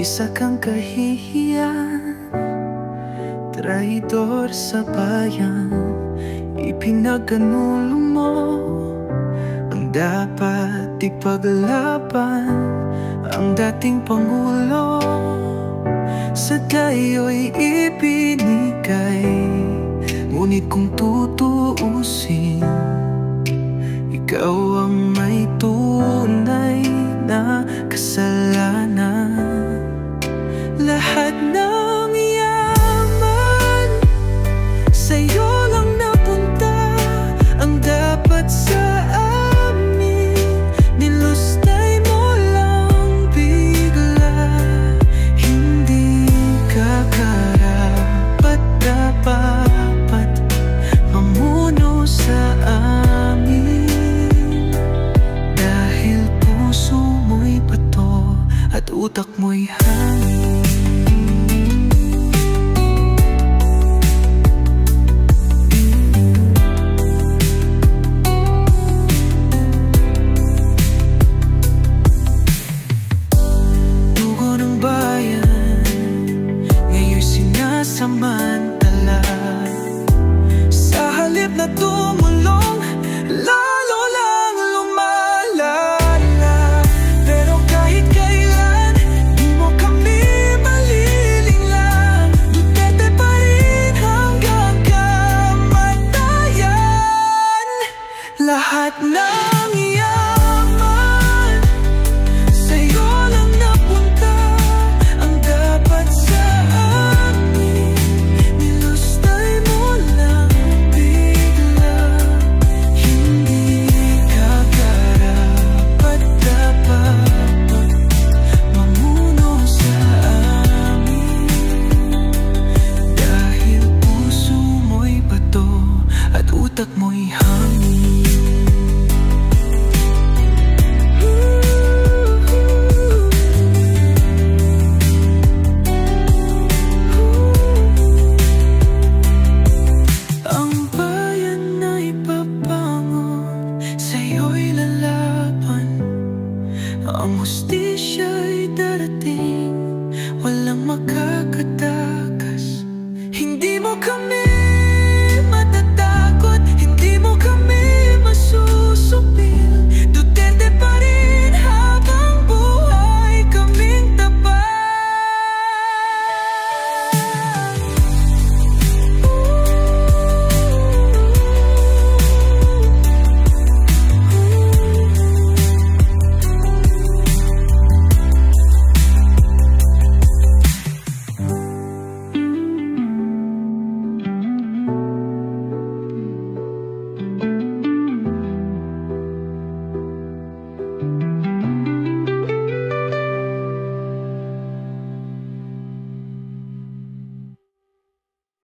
Isa kang kahihiyan, traidor sa bayan. Ipinagkanulo mo ang dapat ipaglaban. Ang dating Pangulo sa dayo'y ibinigay. Ngunit kung tutuusin, ikaw ang may tunay na kasalanan. Lahat ng yaman sa'yo lang napunta. Ang dapat sa amin nilustay mo lang bigla. Hindi ka karapat-dapat mamuno sa amin. Dahil puso mo'y bato at utak mo'y hangin.